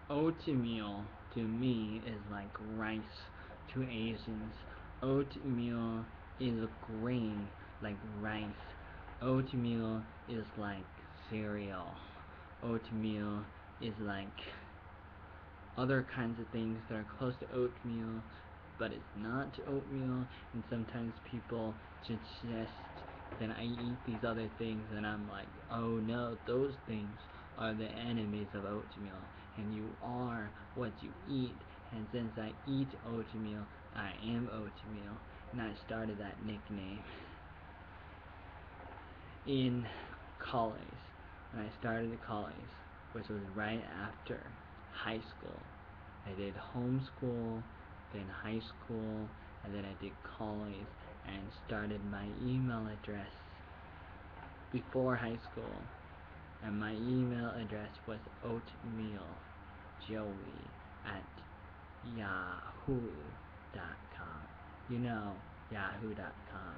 Oatmeal to me is like rice to Asians. Oatmeal is a grain like rice. Oatmeal is like cereal. Oatmeal is like other kinds of things that are close to oatmeal, but it's not oatmeal. And sometimes people suggest that I eat these other things, and I'm like, oh no, those things are the enemies of oatmeal, and you are what you eat. And since I eat oatmeal, I am oatmeal, and I started that nickname in college. When I started college, which was right after high school. I did homeschool, then high school, and then I did college and started my email address before high school. And my email address was oatmealjoey at yahoo.com. You know, yahoo.com,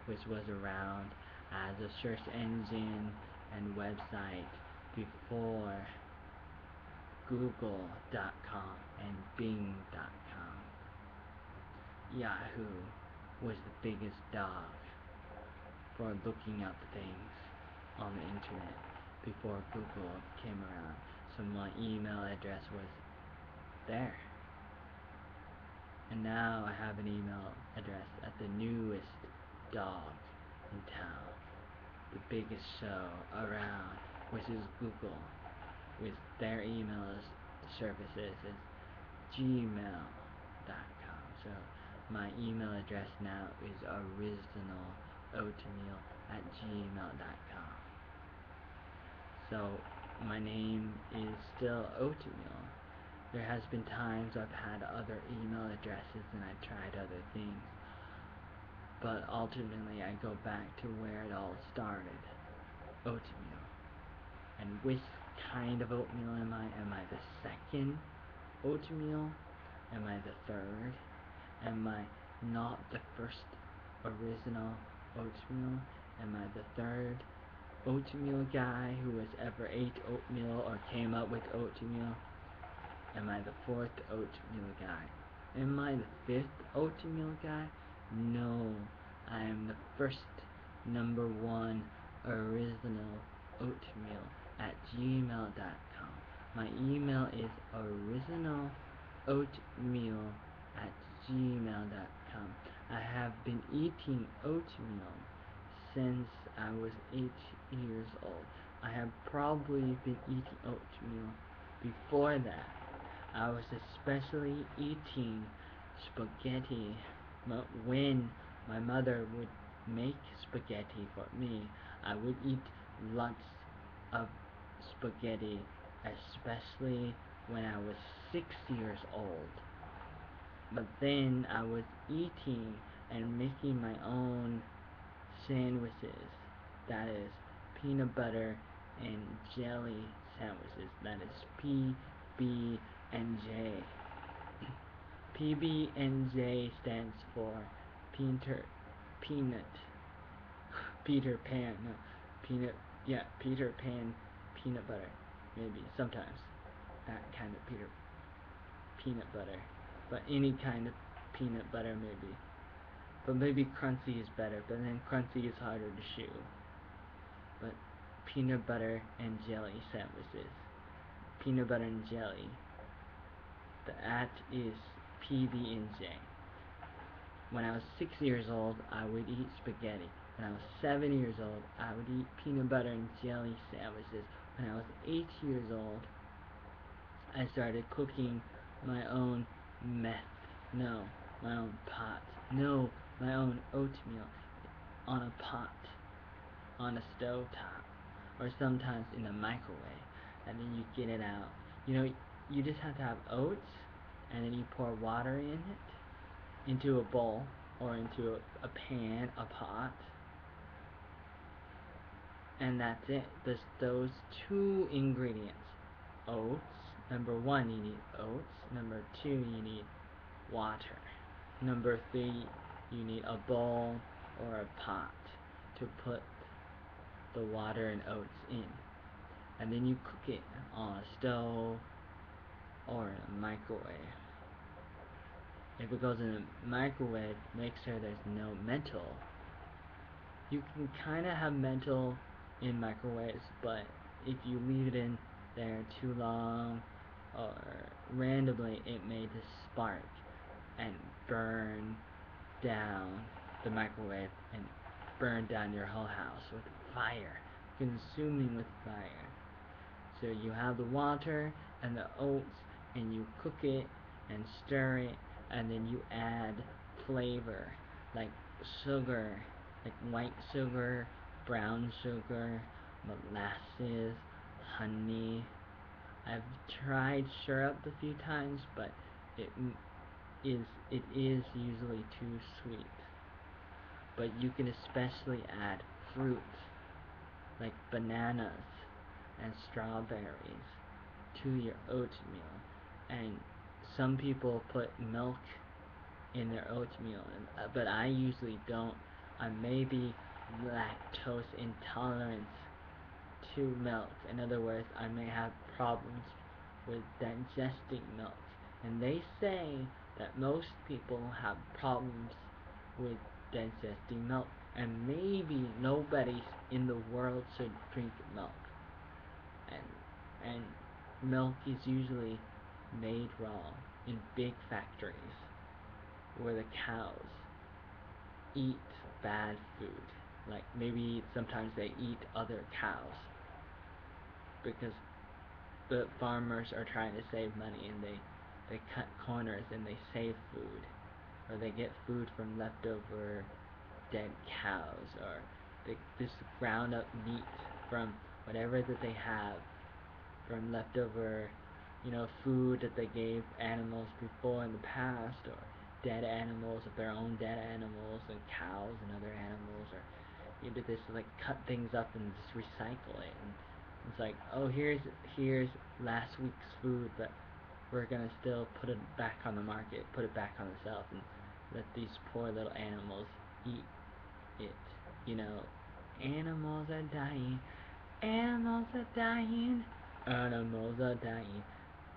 which was around as a search engine and website before google.com and bing.com. Yahoo was the biggest dog for looking up things on the internet before Google came around. So my email address was there. And now I have an email address at the newest dog in town, the biggest show around, which is Google, with their email services is gmail.com. So my email address now is originaloatmeal at gmail.com. So my name is still Oatmeal. There has been times I've had other email addresses and I tried other things, but ultimately I go back to where it all started, oatmeal. And which kind of oatmeal am I? Am I the second oatmeal? Am I the third? Am I not the first original oatmeal? Am I the third oatmeal guy who has ever ate oatmeal or came up with oatmeal? Am I the fourth oatmeal guy? Am I the fifth oatmeal guy? No, I am the first number one original oatmeal at gmail.com. My email is originaloatmeal at gmail.com. I have been eating oatmeal since I was 8 years old. I have probably been eating oatmeal before that. I was especially eating spaghetti when my mother would make spaghetti for me. I would eat lots of spaghetti, especially when I was 6 years old. But then I was eating and making my own sandwiches. That is peanut butter and jelly sandwiches. That is PB and J. PB and J stands for peanut Peter Pan, no, Peter Pan peanut butter, maybe, sometimes, that kind of peanut butter, but any kind of peanut butter maybe, but maybe crunchy is better, but then crunchy is harder to chew, but peanut butter and jelly sandwiches, peanut butter and jelly, that is PB and J. When I was 6 years old, I would eat spaghetti. When I was 7 years old, I would eat peanut butter and jelly sandwiches. When I was 8 years old, I started cooking my own meth. No, my own pot. No, my own oatmeal on a pot, on a stove top, or sometimes in a microwave. And then you get it out. You just have to have oats, and then you pour water in it, into a bowl, or into a pan, a pot, and that's it. There's those two ingredients. Oats. Number one, you need oats. Number two, you need water. Number three, you need a bowl or a pot to put the water and oats in. And then you cook it on a stove or in a microwave. If it goes in a microwave, make sure there's no metal. You can kind of have metal in microwaves, but if you leave it in there too long or randomly, it may just spark and burn down the microwave and burn down your whole house with fire, consuming with fire. So you have the water and the oats, and you cook it and stir it, and then you add flavor like sugar, like white sugar, brown sugar, molasses, honey. I've tried syrup a few times, but it it is usually too sweet. But you can especially add fruit like bananas and strawberries to your oatmeal. And some people put milk in their oatmeal, but I usually don't. I may be lactose intolerant to milk. In other words, I may have problems with digesting milk. And they say that most people have problems with digesting milk. And maybe nobody in the world should drink milk. And milk is usually made raw in big factories where the cows eat bad food. Like maybe sometimes they eat other cows because the farmers are trying to save money, and they cut corners and they save food, or they get food from leftover dead cows, or they just ground up meat from whatever that they have from leftover, food that they gave animals before in the past, or dead animals of their own dead animals, and cows and other animals, or just like cut things up and just recycle it. And it's like, oh, here's last week's food, but we're gonna still put it back on the market, put it back on the shelf, and let these poor little animals eat it. You know, animals are dying, animals are dying, animals are dying,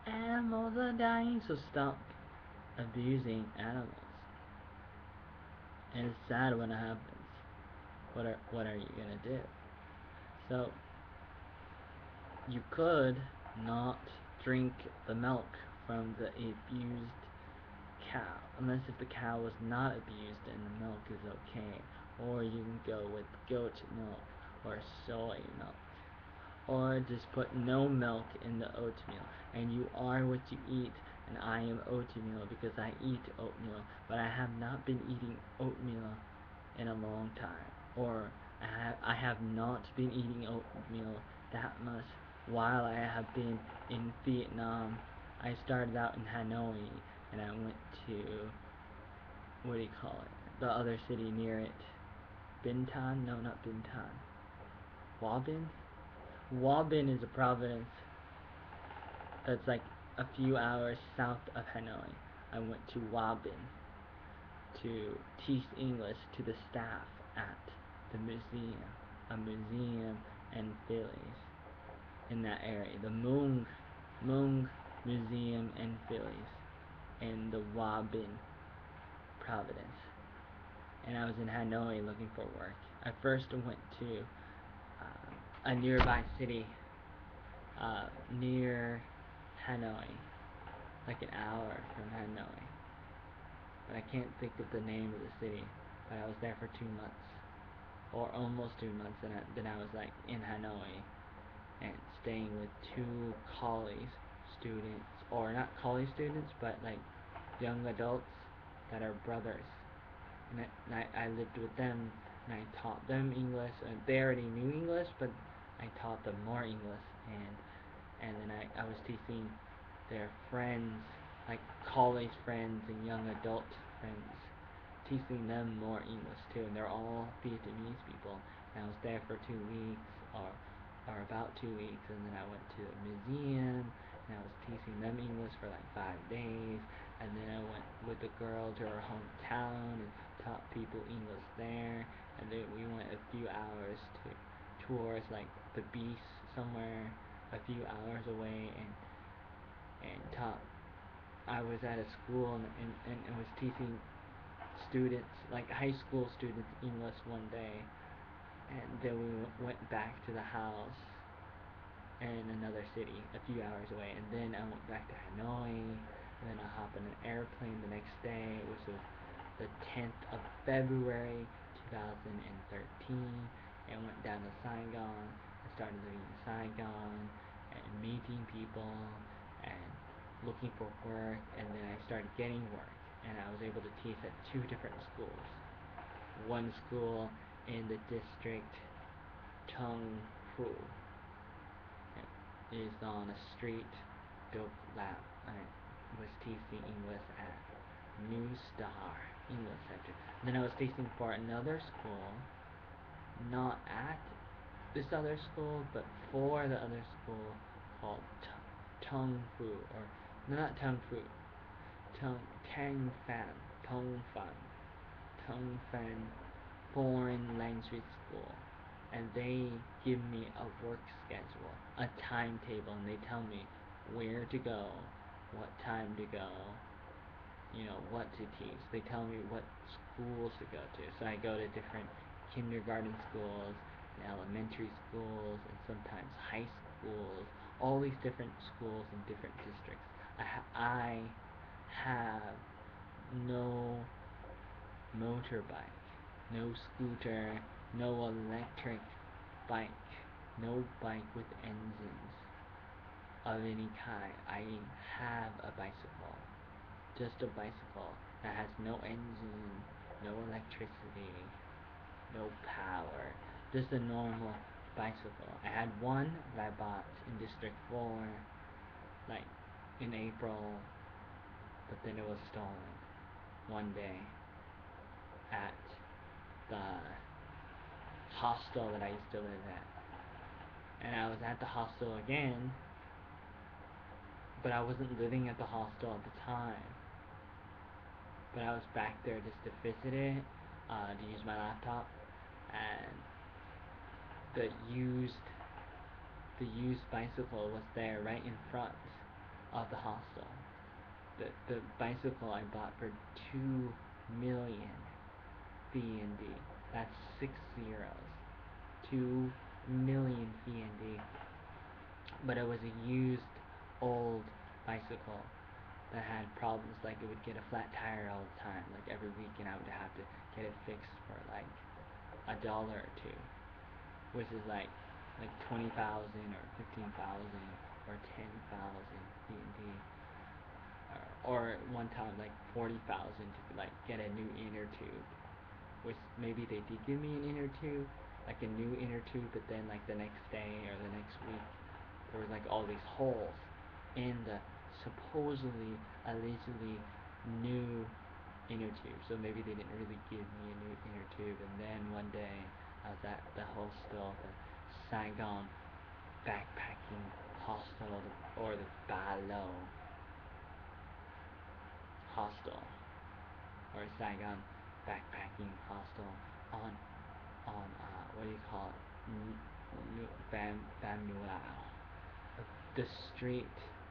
animals are dying. So stop abusing animals. And it's sad when it happens. What are you gonna do? So you could not drink the milk from the abused cow, unless if the cow was not abused and the milk is okay. Or you can go with goat milk or soy milk. Or just put no milk in the oatmeal. And you are what you eat, and I am oatmeal because I eat oatmeal. But I have not been eating oatmeal in a long time. Or I have not been eating oatmeal that much while I have been in Vietnam. I started out in Hanoi, and I went to, what do you call it, the other city near it, Bintan? No, not Bintan. Wabin? Wabin is a province that's like a few hours south of Hanoi. I went to Wabin to teach English to the staff at the museum, a museum in Phillies, in that area, the Mung Museum in Phillies, in the Wabin province. And I was in Hanoi looking for work. I first went to a nearby city near Hanoi, like an hour from Hanoi. But I can't think of the name of the city. But I was there for 2 months, or almost 2 months, and then I was like in Hanoi and staying with two college students, or not college students, but like young adults that are brothers. And I lived with them, and I taught them English, and they already knew English, but I taught them more English, and then I was teaching their friends, like college friends and young adult friends, teaching them more English too, and they're all Vietnamese people. And I was there for 2 weeks, or about 2 weeks, and then I went to a museum, and I was teaching them English for like 5 days, and then I went with the girl to her hometown and taught people English there, and then we went a few hours to tours like the beach somewhere a few hours away, and taught. I was at a school and I was teaching students, like high school students, English one day, and then we went back to the house in another city a few hours away, and then I went back to Hanoi, and then I hopped on an airplane the next day, which was the 10th of February 2013, and went down to Saigon and started living in Saigon and meeting people and looking for work, and then I started getting work, and I was able to teach at two different schools. One school in the district Tung Fu is on a street built lab. I was teaching English at New Star English Center. Then I was teaching for another school, not at this other school, but for the other school called Tung Fu, or not Tung Fu, Tang Fan, Tong Fan, Tong Fan Foreign Language School, and they give me a work schedule, a timetable, and they tell me where to go, what time to go, what to teach. They tell me what schools to go to. So I go to different kindergarten schools, and elementary schools, and sometimes high schools, all these different schools in different districts. I have no motorbike, no scooter, no electric bike, no bike with engines of any kind. I have a bicycle, just a bicycle that has no engine, no electricity, no power, just a normal bicycle. I had one that I bought in District 4, like in April, but then it was stolen one day at the hostel that I used to live at. And I was at the hostel again, but I wasn't living at the hostel at the time. But I was back there just to visit it, to use my laptop, and the used bicycle was there right in front of the hostel. The bicycle I bought for 2 million VND. That's 6 zeros. 2 million VND. But it was a used old bicycle that had problems, like it would get a flat tire all the time, like every week, and I would have to get it fixed for like $1 or $2, which is like 20,000 or 15,000 or 10,000 VND, or one time like 40,000 to like get a new inner tube, which maybe they did give me an inner tube, like a new inner tube, but then like the next day or the next week there was like all these holes in the supposedly, allegedly new inner tube. So maybe they didn't really give me a new inner tube. And then one day I was at the hostel, the Saigon backpacking hostel, or the Balo hostel, or Saigon backpacking hostel on what do you call it? Pham Nuao. The street,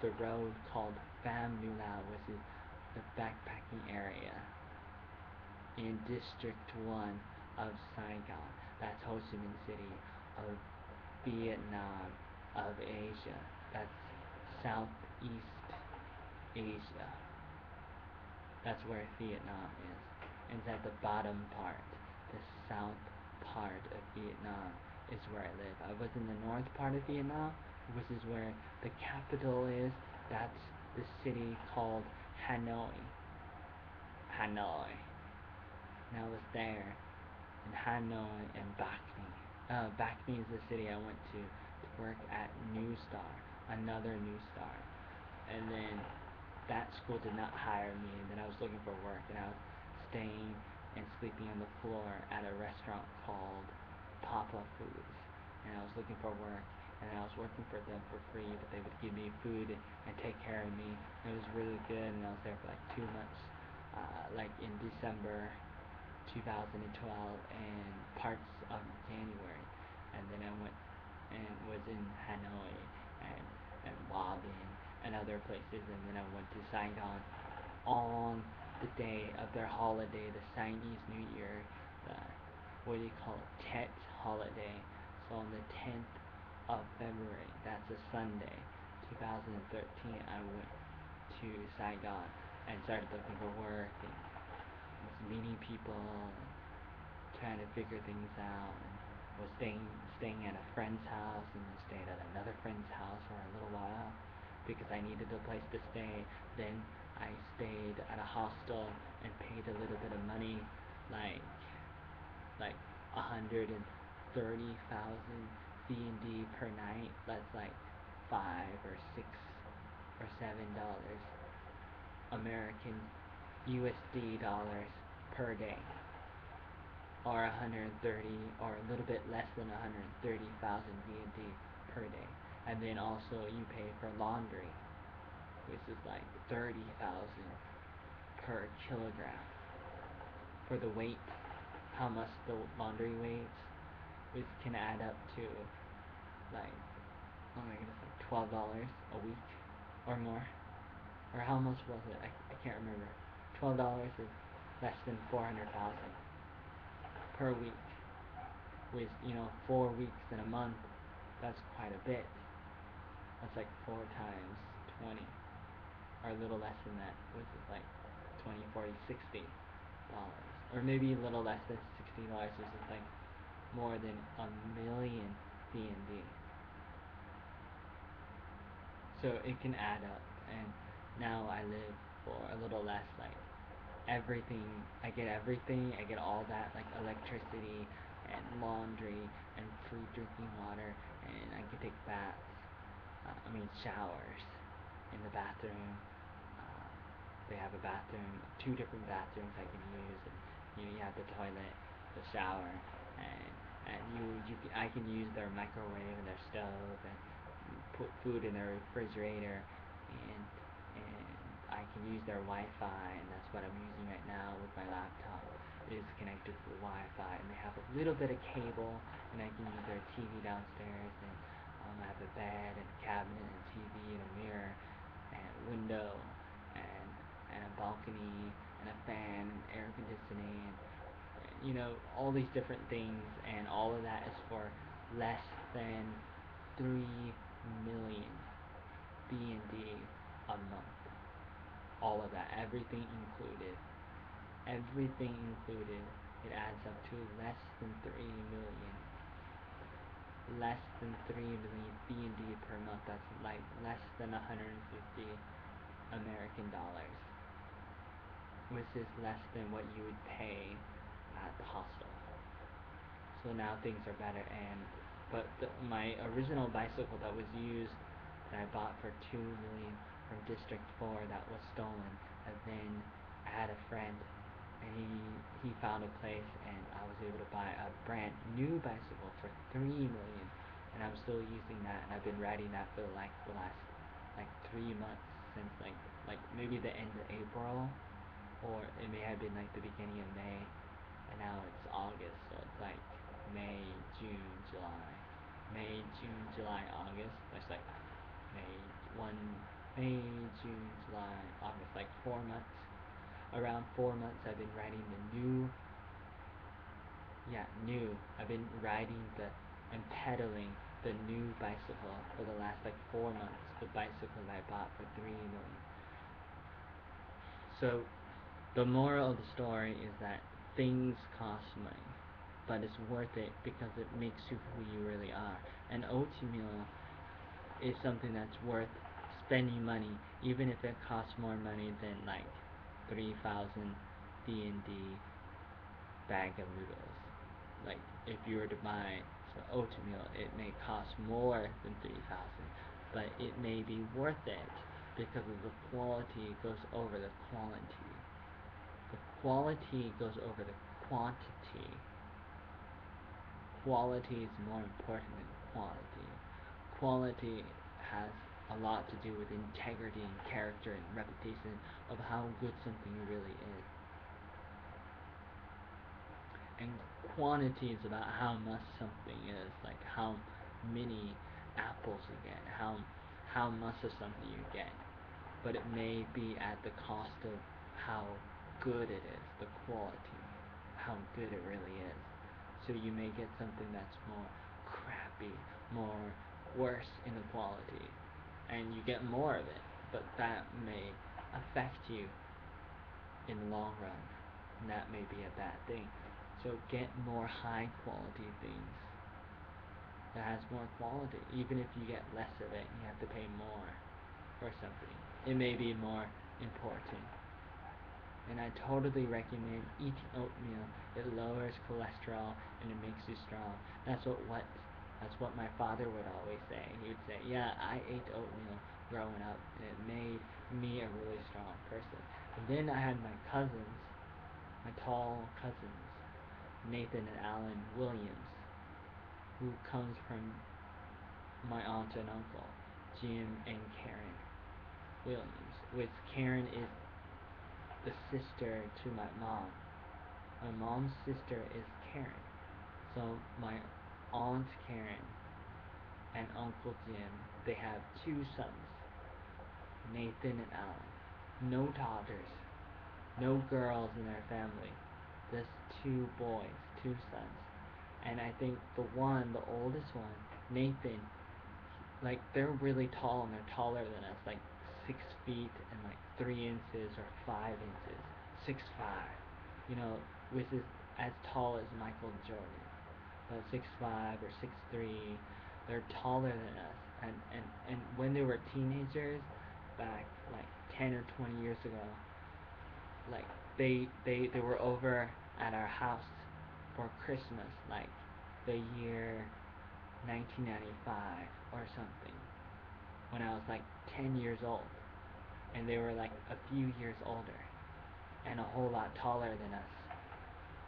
the road called Pham Nuao, which is the backpacking area in District 1 of Saigon. That's Ho Chi Minh City of Vietnam, of Asia. That's Southeast Asia. That's where Vietnam is. And it's at the bottom part, the south part of Vietnam is where I live. I was in the north part of Vietnam, which is where the capital is. That's the city called Hanoi. Hanoi. And I was there in Hanoi and Bac Ninh. Bac Ninh is the city I went to work at New Star, another New Star. And then that school did not hire me, and then I was looking for work, and I was staying and sleeping on the floor at a restaurant called Papa Foods. And I was looking for work, and I was working for them for free, but they would give me food and take care of me. And it was really good, and I was there for like 2 months, like in December 2012 and parts of January. And then I went and was in Hanoi and Hòa Bình, and I other places, and then I went to Saigon on the day of their holiday, the Chinese New Year, the what do you call it, Tet holiday. So on the 10th of February, that's a Sunday, 2013, I went to Saigon and started looking for work and was meeting people and trying to figure things out, and was staying at a friend's house, and then stayed at another friend's house for a little while because I needed a place to stay. Then I stayed at a hostel and paid a little bit of money, like like 130,000 D&D per night. That's like $5 or $6 or $7 American USD dollars per day, or 130, or a little bit less than 130,000 D&D per day. And then also you pay for laundry, which is like 30,000 per kilogram for the weight, how much the laundry weighs, which can add up to like, oh my goodness, like $12 a week or more. Or how much was it? I can't remember. $12 is less than 400,000 per week, with 4 weeks in a month. That's quite a bit. That's like 4 times 20, or a little less than that, which is like 20, 40, $60, or maybe a little less than $60, which is like more than a million D&D. So it can add up, and now I live for a little less, like everything. I get everything. I get all that, like electricity and laundry and free drinking water, and I can take baths. Showers in the bathroom. Uh, they have a bathroom, two different bathrooms I can use, and you have the toilet, the shower, and I can use their microwave and their stove, and put food in their refrigerator, and I can use their Wi-Fi, and that's what I'm using right now with my laptop. It is connected to the Wi-Fi, and they have a little bit of cable, and I can use their TV downstairs, and I have a bed and a cabinet and a TV and a mirror and a window, and a balcony and a fan and air conditioning, and all these different things, and all of that is for less than 3 million D&D a month. All of that, everything included, it adds up to less than 3 million. Less than 3 million D&D per month. That's like less than 150 American dollars, which is less than what you would pay at the hostel. So now things are better, but my original bicycle that was used, that I bought for 2 million from District 4, that was stolen. And then I had a friend, and he found a place, and I was able to buy a brand new bicycle for 3 million, and I'm still using that, and I've been riding that for like the last like 3 months, since like maybe the end of April, or it may have been like the beginning of May, and now it's August, so it's like May, June, July, August. That's like May, June, July, August, like 4 months. Around 4 months I've been riding the new. I've been riding and pedaling the new bicycle for the last like 4 months. The bicycle that I bought for 3 million. So the moral of the story is that things cost money, but it's worth it because it makes you who you really are. And oatmeal is something that's worth spending money, even if it costs more money than like 3,000 D&D bag of noodles. Like if you were to buy some oatmeal, it may cost more than 3,000, but it may be worth it because of the quality goes over the quantity. The quality goes over the quantity. Quality is more important than quantity. Quality has a lot to do with integrity and character and reputation of how good something really is. And quantity is about how much something is, like how many apples you get, how much of something you get. but it may be at the cost of how good it is, the quality, how good it really is. So you may get something that's more crappy, more worse in the quality, and you get more of it, but that may affect you in the long run, and that may be a bad thing. So get more high quality things that has more quality. Even if you get less of it, you have to pay more for something. It may be more important. And I totally recommend eating oatmeal. It lowers cholesterol and it makes you strong. That's what my father would always say. He would say, "Yeah, I ate oatmeal growing up, and it made me a really strong person." And then I had my cousins, my tall cousins, Nathan and Alan Williams, who comes from my aunt and uncle, Jim and Karen Williams. Which Karen is the sister to my mom. My mom's sister is Karen. So my aunt Karen and Uncle Jim, they have two sons, Nathan and Alan. No daughters, no girls in their family. Just two boys, two sons. And I think the oldest one, Nathan, like they're really tall and they're taller than us, like 6 feet and like 3 inches or 5 inches, 6'5", which is as tall as Michael Jordan. 6'5" or 6'3", they're taller than us. And when they were teenagers, back like 10 or 20 years ago, like they were over at our house for Christmas, like the year 1995 or something, when I was like 10 years old, and they were like a few years older and a whole lot taller than us,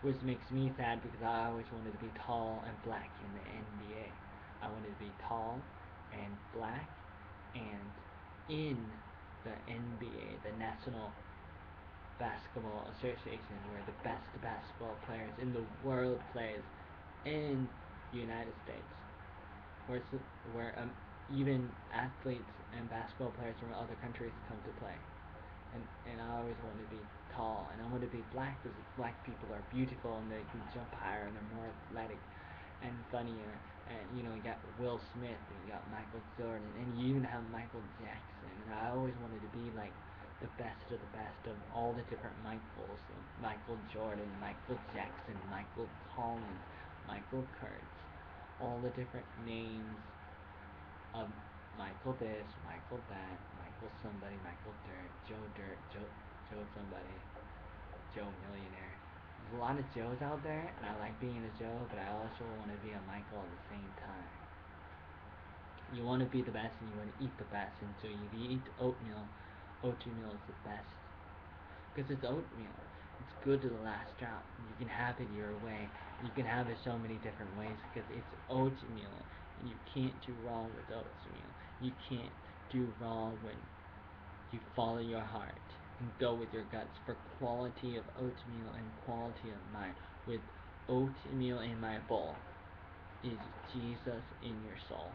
which makes me sad because I always wanted to be tall and black in the NBA. I wanted to be tall and black and in the NBA, the National Basketball Association, where the best basketball players in the world plays in the United States, where even athletes and basketball players from other countries come to play. And I always wanted to be tall, and I wanted to be black because black people are beautiful and they can jump higher and they're more athletic and funnier. And you got Will Smith and you got Michael Jordan and you even have Michael Jackson. And I always wanted to be like the best of all the different Michaels, Michael Jordan, Michael Jackson, Michael Collins, Michael Kurtz, all the different names of Michael this, Michael that, Michael somebody, Michael Dirt, Joe somebody, Joe Millionaire. There's a lot of Joes out there, and I like being a Joe, but I also want to be a Michael at the same time. You want to be the best, and you want to eat the best, and so if you eat oatmeal is the best, because it's oatmeal. It's good to the last drop. You can have it your way. You can have it so many different ways because it's oatmeal, and you can't do wrong with oatmeal. You can't do wrong when you follow your heart and go with your guts for quality of oatmeal and quality of mind. With oatmeal in my bowl is Jesus in your soul.